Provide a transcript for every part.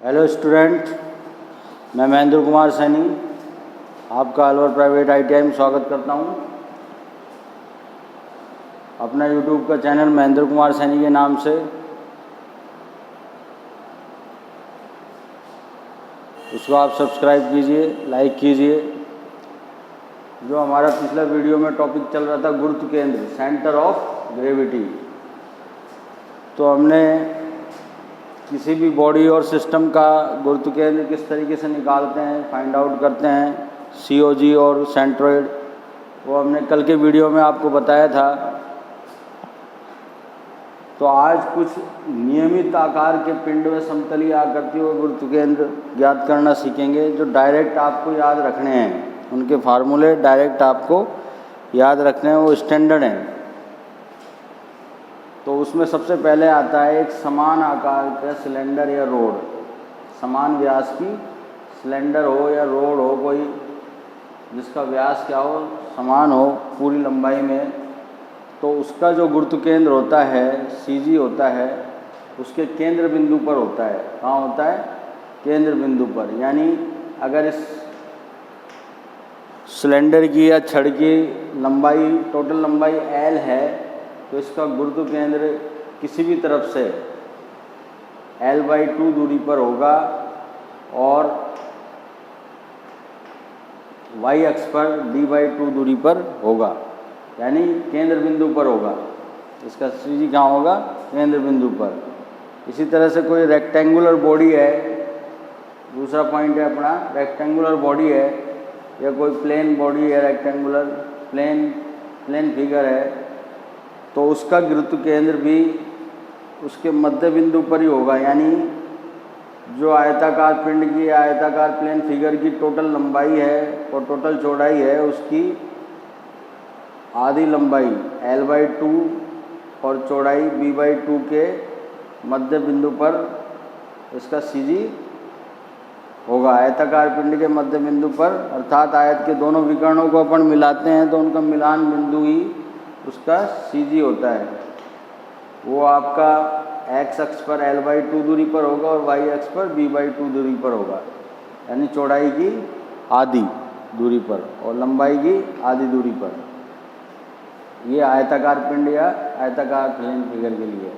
Hello student, मैं महेंद्र कुमार सैनी आपका Alwar private ITI में स्वागत करता हूं। अपना यूट्यूब का चैनल महेंद्र कुमार सैनी के नाम से उसको आप सब्सक्राइब कीजिए, लाइक कीजिए। जो हमारा पिछला वीडियो में टॉपिक चल रहा था गुरुत्व केंद्र, सेंटर ऑफ ग्रेविटी, तो हमने किसी भी बॉडी और सिस्टम का गुरुत्व केंद्र किस तरीके से निकालते हैं, फाइंड आउट करते हैं, COG और सेंट्रोइड, वो हमने कल के वीडियो में आपको बताया था। तो आज कुछ नियमित आकार के पिंड व समतलीय आकृति व गुरुत्व केंद्र ज्ञात करना सीखेंगे, जो डायरेक्ट आपको याद रखने हैं। उनके फार्मूले डायरेक्ट आपको याद रखने हैं, वो स्टैंडर्ड हैं। तो उसमें सबसे पहले आता है एक समान आकार का सिलेंडर या रोड। समान व्यास की सिलेंडर हो या रोड हो, कोई जिसका व्यास क्या हो, समान हो पूरी लंबाई में, तो उसका जो गुरुत्व केंद्र होता है, CG होता है, उसके केंद्र बिंदु पर होता है। कहाँ होता है? केंद्र बिंदु पर। यानी अगर इस सिलेंडर की या छड़ की लंबाई, टोटल लंबाई L है, तो इसका गुरुत्व केंद्र किसी भी तरफ से L/2 दूरी पर होगा और y अक्ष पर D/2 दूरी पर होगा, यानी केंद्र बिंदु पर होगा। इसका CG कहाँ होगा? केंद्र बिंदु पर। इसी तरह से कोई रेक्टेंगुलर बॉडी है, दूसरा पॉइंट है अपना, रेक्टेंगुलर बॉडी है या कोई प्लेन बॉडी है, रेक्टेंगुलर प्लेन फिगर है, तो उसका गुरुत्व केंद्र भी उसके मध्य बिंदु पर ही होगा। यानी जो आयताकार पिंड की, आयताकार प्लेन फिगर की टोटल लंबाई है और टोटल चौड़ाई है, उसकी आधी लंबाई L/2 और चौड़ाई B/2 के मध्य बिंदु पर इसका CG होगा। आयताकार पिंड के मध्य बिंदु पर, अर्थात आयत के दोनों विकर्णों को अपन मिलाते हैं तो उनका मिलान बिंदु ही उसका CG होता है। वो आपका X अक्ष पर L/2 दूरी पर होगा और Y अक्ष पर B/2 दूरी पर होगा, यानी चौड़ाई की आधी दूरी पर और लंबाई की आधी दूरी पर। ये आयताकार पिंड या आयताकार प्लेन फिगर के लिए।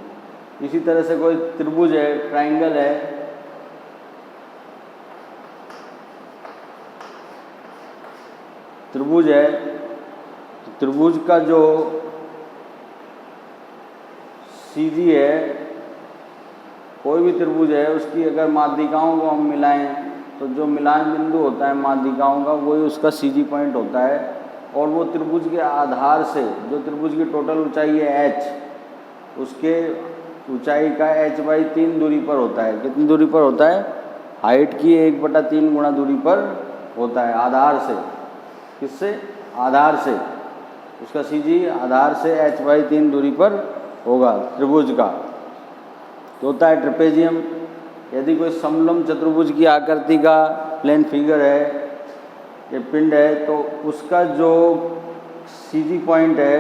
इसी तरह से कोई त्रिभुज है, ट्रायंगल है, त्रिभुज है, तो त्रिभुज का जो CG है, कोई भी त्रिभुज है, उसकी अगर माध्यिकाओं को हम मिलाएं तो जो मिलान बिंदु होता है माध्यिकाओं का, वही उसका CG पॉइंट होता है। और वो त्रिभुज के आधार से, जो त्रिभुज की टोटल ऊंचाई है H, उसके ऊंचाई का H/3 दूरी पर होता है। कितनी दूरी पर होता है? हाइट की 1/3 गुना दूरी पर होता है, आधार से। किससे? आधार से। उसका CG आधार से H/3 दूरी पर होगा त्रिभुज का। तो होता है ट्रेपेजियम। यदि कोई समलंब चतुर्भुज की आकृति का प्लेन फिगर है, ये पिंड है, तो उसका जो CG पॉइंट है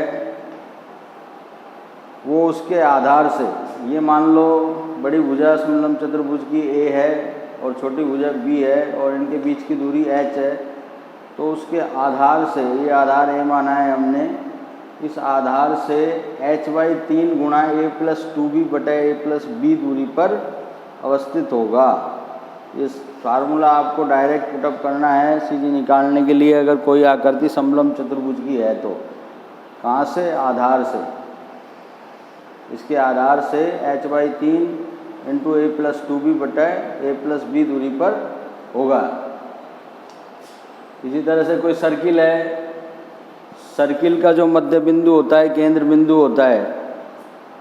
वो उसके आधार से, ये मान लो बड़ी भुजा समलंब चतुर्भुज की A है और छोटी भुजा B है और इनके बीच की दूरी H है, तो उसके आधार से, ये आधार A माना है हमने, इस आधार से H/3 गुणा A+2B/A+B दूरी पर अवस्थित होगा। इस फार्मूला आपको डायरेक्ट पुटअप करना है CG निकालने के लिए। अगर कोई आकृति समलंब चतुर्भुज की है तो कहाँ से? आधार से। इसके आधार से H/3 × A+2B/A+B दूरी पर होगा। इसी तरह से कोई सर्किल है, सर्किल का जो मध्य बिंदु होता है, केंद्र बिंदु होता है,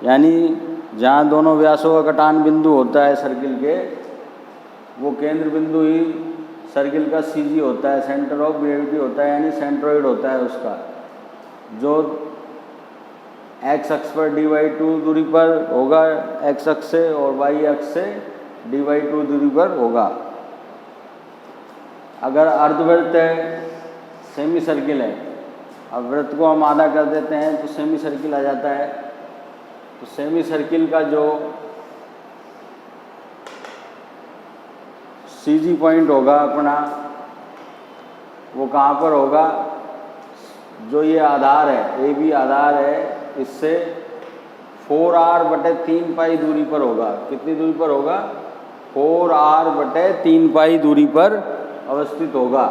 यानी जहाँ दोनों व्यासों का कटान बिंदु होता है सर्किल के, वो केंद्र बिंदु ही सर्किल का CG होता है, सेंटर ऑफ ग्रेविटी होता है, यानी सेंट्रोइड होता है उसका, जो X अक्ष पर D/2 दूरी पर होगा X अक्ष से, और Y अक्ष से D/2 दूरी पर होगा। अगर अर्धवृत्त है, सेमी सर्किल है, अब वृत्त को हम आधा कर देते हैं तो सेमी सर्किल आ जाता है। तो सेमी सर्किल का जो CG पॉइंट होगा अपना, वो कहाँ पर होगा, जो ये आधार है AB आधार है, इससे 4r/3π दूरी पर होगा। कितनी दूरी पर होगा, 4r/3π दूरी पर अवस्थित होगा।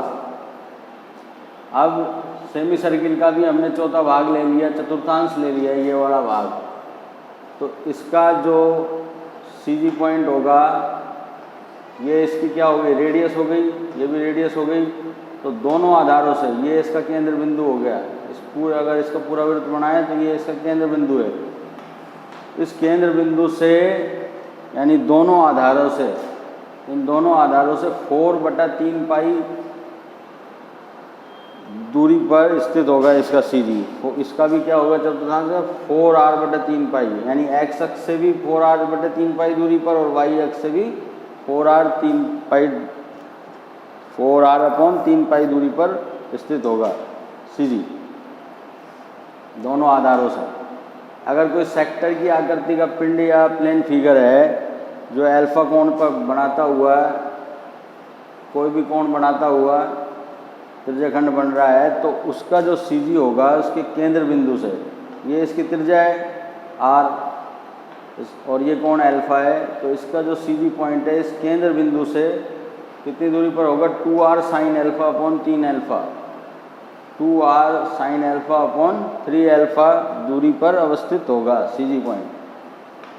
अब सेमी सर्किल का भी हमने चौथा भाग ले लिया, चतुर्थांश ले लिया, ये वाला भाग। तो इसका जो CG पॉइंट होगा, ये इसकी क्या हो गई, रेडियस हो गई, ये भी रेडियस हो गई। तो दोनों आधारों से ये इसका केंद्र बिंदु हो गया। इस पूरे, अगर इसका पूरा वृत्त बनाए तो ये इसका केंद्र बिंदु है। इस केंद्र बिंदु से यानी दोनों आधारों से, इन दोनों आधारों से 4/3π दूरी पर स्थित होगा इसका CG। इसका भी क्या होगा चतुर्थांश, 4r/3π, यानी x अक्ष से भी 4r/3π दूरी पर और y अक्ष से भी 4r/3π दूरी पर स्थित होगा CG, दोनों आधारों से। अगर कोई सेक्टर की आकृति का पिंड या प्लेन फिगर है जो अल्फा कोण पर बनाता हुआ, कोई भी कोण बनाता हुआ त्रिज्याखंड बन रहा है, तो उसका जो CG होगा उसके केंद्र बिंदु से, ये इसकी त्रिज्या है r और ये कोण अल्फा है, तो इसका जो CG पॉइंट है इस केंद्र बिंदु से कितनी दूरी पर होगा, 2r sin α/3α, 2r sin α/3α दूरी पर अवस्थित होगा CG पॉइंट।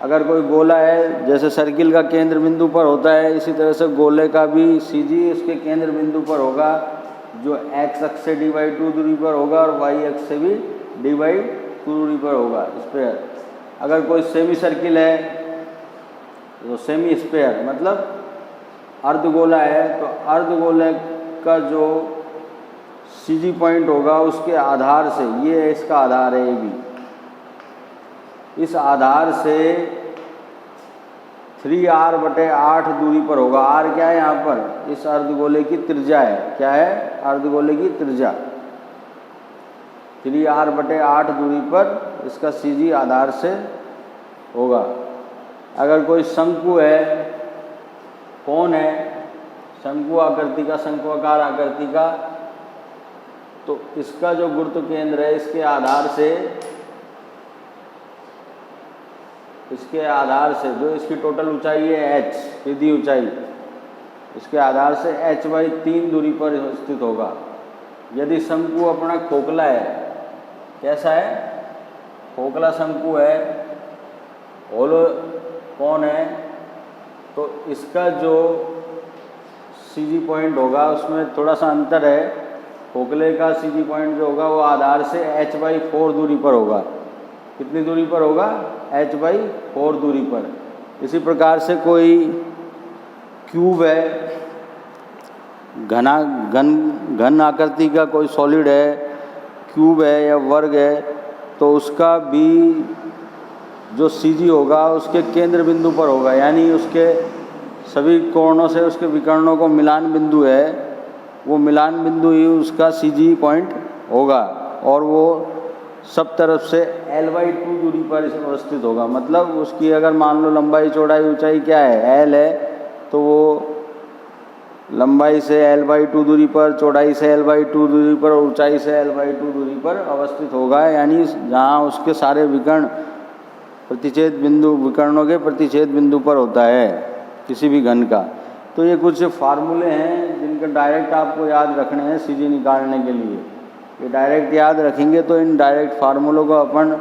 अगर कोई गोला है, जैसे सर्किल का केंद्र बिंदु पर होता है, इसी तरह से गोले का भी CG उसके केंद्र बिंदु पर होगा, जो x अक्ष से d/2 दूरी पर होगा और y अक्ष से भी d/2 दूरी पर होगा स्पेयर। अगर कोई सेमी सर्किल है तो सेमी स्पेयर मतलब अर्धगोला है, तो अर्धगोले का जो CG पॉइंट होगा उसके आधार से, ये इसका आधार है AB, इस आधार से 3r/8 दूरी पर होगा। r क्या है यहाँ पर, इस अर्धगोले की त्रिज्या है। क्या है, अर्धगोले की त्रिज्या। 3r/8 दूरी पर इसका CG आधार से होगा। अगर कोई शंकु है, कोण है, शंकु आकृति का, शंकुआकार आकृति का, तो इसका जो गुरुत्व केंद्र है इसके आधार से जो इसकी टोटल ऊंचाई है h, सीधी ऊंचाई, इसके आधार से h/3 दूरी पर स्थित होगा। यदि शंकु अपना खोखला है, कैसा है, खोखला शंकु है, होलो कोण है, तो इसका जो CG पॉइंट होगा उसमें थोड़ा सा अंतर है। खोखले का CG पॉइंट जो होगा वो आधार से h/4 दूरी पर होगा। कितनी दूरी पर होगा, h/4 दूरी पर। इसी प्रकार से कोई क्यूब है, घन आकृति का कोई सॉलिड है, क्यूब है या वर्ग है, तो उसका भी जो CG होगा उसके केंद्र बिंदु पर होगा, यानी उसके सभी कोणों से उसके विकर्णों को मिलान बिंदु है, वो मिलान बिंदु ही उसका CG पॉइंट होगा और वो सब तरफ से l/2 दूरी पर अवस्थित होगा। मतलब उसकी अगर मान लो लंबाई चौड़ाई ऊंचाई क्या है, l है, तो वो लंबाई से l/2 दूरी पर, चौड़ाई से l/2 दूरी पर और ऊंचाई से l/2 दूरी पर अवस्थित होगा, यानी जहाँ उसके सारे विकर्ण प्रतिच्छेद बिंदु, विकर्णों के प्रतिच्छेद बिंदु पर होता है किसी भी घन का। तो ये कुछ फार्मूले हैं जिनका डायरेक्ट आपको याद रखने हैं CG निकालने के लिए। ये डायरेक्ट याद रखेंगे तो इन डायरेक्ट फार्मूलों को अपन,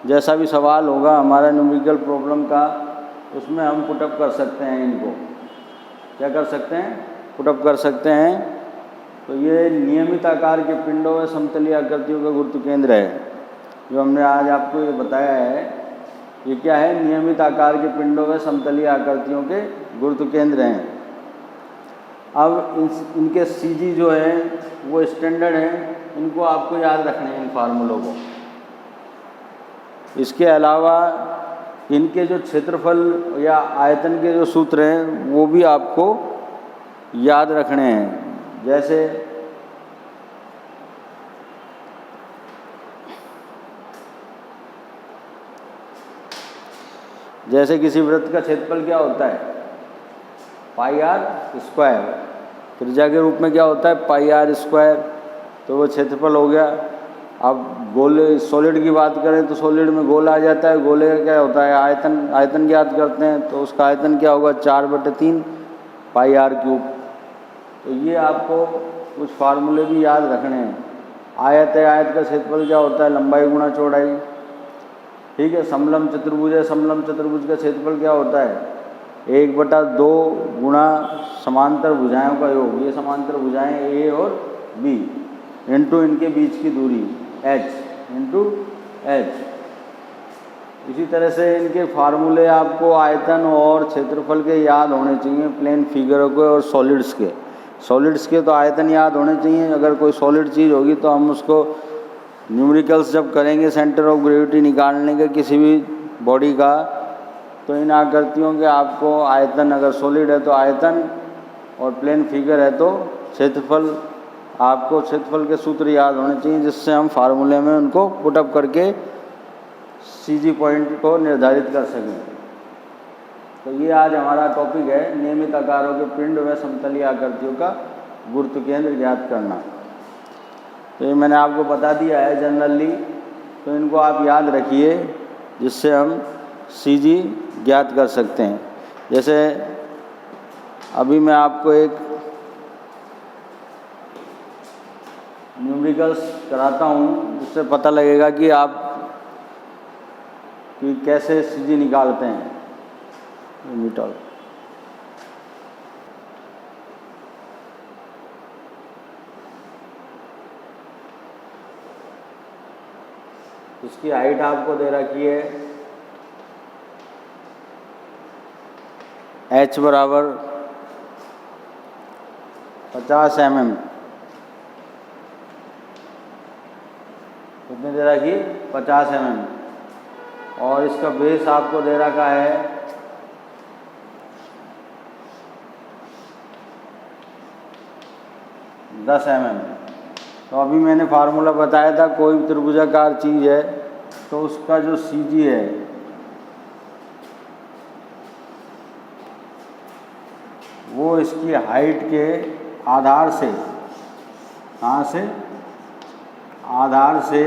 जैसा भी सवाल होगा हमारा न्यूमेरिकल प्रॉब्लम का, उसमें हम पुटअप कर सकते हैं। इनको क्या कर सकते हैं, पुटअप कर सकते हैं। तो ये नियमित आकार के पिंडों व समतलीय आकृतियों का गुरुत्व केंद्र है, जो हमने आज आपको ये बताया है। ये क्या है, नियमित आकार के पिंडों व समतलीय आकृतियों के गुरुत्व केंद्र हैं। अब इनके CG जो है वो स्टैंडर्ड है, इनको आपको याद रखने हैं, इन फार्मूलों को। इसके अलावा इनके जो क्षेत्रफल या आयतन के जो सूत्र हैं वो भी आपको याद रखने हैं। जैसे किसी वृत्त का क्षेत्रफल क्या होता है, पाई आर स्क्वायर, त्रिज्या के रूप में क्या होता है पाई आर स्क्वायर, तो वो क्षेत्रफल हो गया। अब गोले सॉलिड की बात करें तो सॉलिड में गोला आ जाता है, गोले का क्या होता है आयतन, आयतन ज्ञात करते हैं तो उसका आयतन क्या होगा 4/3 पाई आर क्यूब। तो ये आपको कुछ फार्मूले भी याद रखने हैं। आयत है, आयत का क्षेत्रफल क्या होता है लंबाई गुणा चौड़ाई, ठीक है। समलंब चतुर्भुज है, समलंब चतुर्भुज का क्षेत्रफल क्या होता है 1/2 गुणा समांतर भुजाओं का योग, ये समांतर भुजाएं ए और बी इंटू इनके बीच की दूरी h इंटू एच। इसी तरह से इनके फार्मूले आपको आयतन और क्षेत्रफल के याद होने चाहिए, प्लेन फिगरों के और सॉलिड्स के। सॉलिड्स के तो आयतन याद होने चाहिए, अगर कोई सॉलिड चीज़ होगी तो हम उसको न्यूमेरिकल्स जब करेंगे सेंटर ऑफ ग्रेविटी निकालने के किसी भी बॉडी का, तो इन आकृतियों के आपको आयतन, अगर सॉलिड है तो आयतन और प्लेन फिगर है तो क्षेत्रफल, आपको क्षेत्रफल के सूत्र याद होने चाहिए जिससे हम फार्मूले में उनको पुटअप करके सीजी पॉइंट को निर्धारित कर सकें। तो ये आज हमारा टॉपिक है नियमित आकारों के पिंड व समतलीय आकृतियों का गुरुत्व केंद्र ज्ञात करना। तो ये मैंने आपको बता दिया है जनरली, तो इनको आप याद रखिए जिससे हम सीजी ज्ञात कर सकते हैं। जैसे अभी मैं आपको एक न्यूमेरिकल्स कराता हूँ जिससे पता लगेगा कि आप कि कैसे सीजी निकालते हैं। न्यूमेरिकल इसकी हाइट आपको दे रखी है h बराबर 50 mm, कितने दे रखी 50 mm, और इसका बेस आपको दे रखा है 10 mm। तो अभी मैंने फार्मूला बताया था कोई भी त्रिभुजाकार चीज़ है तो उसका जो सीजी है वो इसकी हाइट के आधार से, कहाँ से, आधार से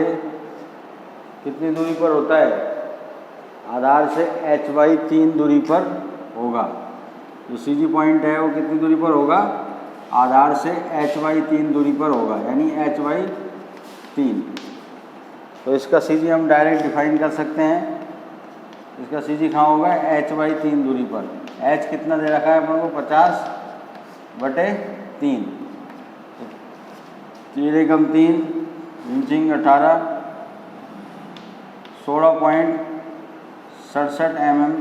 कितनी दूरी पर होता है, आधार से h/3 दूरी पर होगा। जो सीजी पॉइंट है वो कितनी दूरी पर होगा, आधार से h/3 दूरी पर होगा, यानी h/3। तो इसका सीजी हम डायरेक्ट डिफाइन कर सकते हैं। इसका सीजी कहाँ होगा h/3 दूरी पर। h कितना दे रखा है अपन को 50/3, 3 इंचिंग 18, 16.67 mm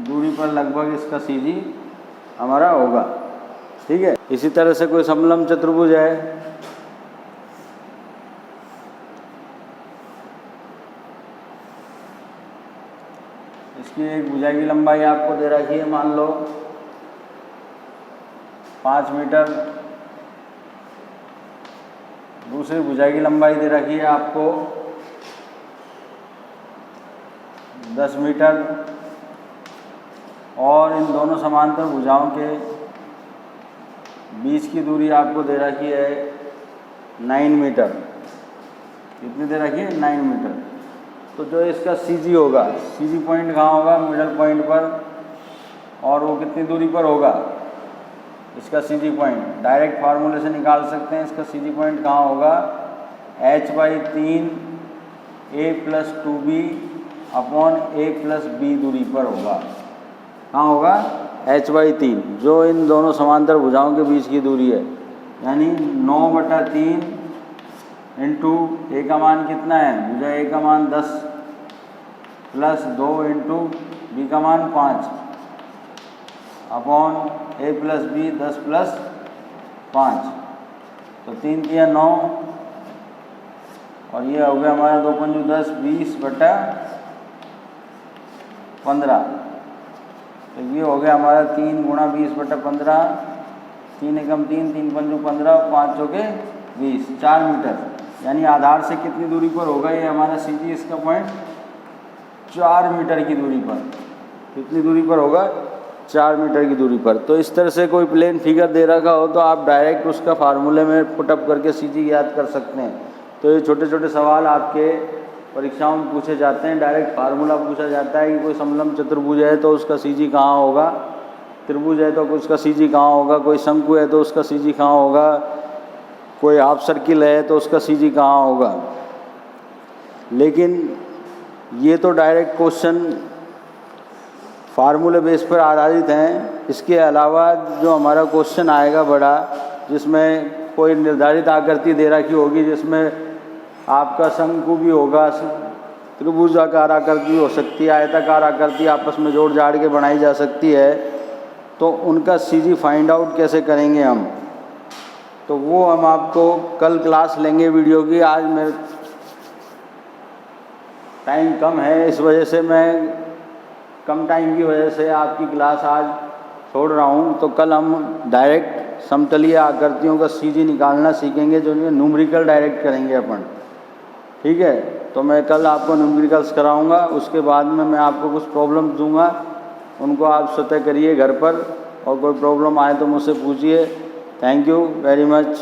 दूरी पर लगभग इसका सीजी हमारा होगा, ठीक है। इसी तरह से कोई समलंब चतुर्भुज है, इसकी एक भुजा की लंबाई आपको दे रखी है मान लो 5 मीटर, दूसरी भुजा की लंबाई दे रखी है आपको 10 मीटर, और इन दोनों समांतर भुजाओं के बीच की दूरी आपको दे रखी है 9 मीटर। कितनी दे रखी है 9 मीटर। तो जो इसका सीजी होगा, सीजी पॉइंट कहाँ होगा मिडल पॉइंट पर, और वो कितनी दूरी पर होगा इसका सीजी पॉइंट, डायरेक्ट फार्मूले से निकाल सकते हैं। इसका सीजी पॉइंट कहाँ होगा h/3 a+2b अपॉन a+b दूरी पर होगा। कहाँ होगा h/3, जो इन दोनों समांतर भुजाओं के बीच की दूरी है, यानी 9/3 इंटू a का मान कितना है, भुजा a का मान 10 प्लस 2 इंटू b का मान 5 अपॉन a+b 10 प्लस 5, तो 3 तिया 9, और ये हो गया हमारा 2 पंजू 10, 20/15। तो ये हो गया हमारा 3 गुणा 20/15, 3 एकम 3, 3 पंजू 15, 5 चौके 20, 4 मीटर। यानी आधार से कितनी दूरी पर होगा ये हमारा सीजी, इसका पॉइंट 4 मीटर की दूरी पर। कितनी दूरी पर होगा 4 मीटर की दूरी पर। तो इस तरह से कोई प्लेन फिगर दे रखा हो तो आप डायरेक्ट उसका फार्मूले में पुटअप करके सीजी याद कर सकते हैं। तो ये छोटे छोटे सवाल आपके परीक्षाओं में पूछे जाते हैं। डायरेक्ट फार्मूला पूछा जाता है कि कोई समलंब चतुर्भुज है तो उसका सीजी कहाँ होगा, त्रिभुज है तो उसका सीजी कहाँ होगा, कोई शंकु है तो उसका सीजी कहाँ होगा, कोई हाफ सर्किल है तो उसका सीजी कहाँ होगा। लेकिन ये तो डायरेक्ट क्वेश्चन फार्मूले बेस पर आधारित हैं। इसके अलावा जो हमारा क्वेश्चन आएगा बड़ा, जिसमें कोई निर्धारित आकृति दे रखी होगी, जिसमें आपका शंकु भी होगा, त्रिभुजाकार आकृति भी हो सकती है, आयताकार आकृति आपस में जोड़ जाड़ के बनाई जा सकती है, तो उनका सीजी फाइंड आउट कैसे करेंगे हम, तो वो हम आपको कल क्लास लेंगे वीडियो की। आज मेरे टाइम कम है, इस वजह से मैं कम टाइम की वजह से आपकी क्लास आज छोड़ रहा हूँ। तो कल हम डायरेक्ट समतलीय आकृतियों का सीजी निकालना सीखेंगे, जो न्यूमेरिकल डायरेक्ट करेंगे अपन। ठीक है, तो मैं कल आपको न्यूमेरिकल्स कराऊंगा। उसके बाद में मैं आपको कुछ प्रॉब्लम दूंगा, उनको आप स्वतः करिए घर पर, और कोई प्रॉब्लम आए तो मुझसे पूछिए। Thank you very much.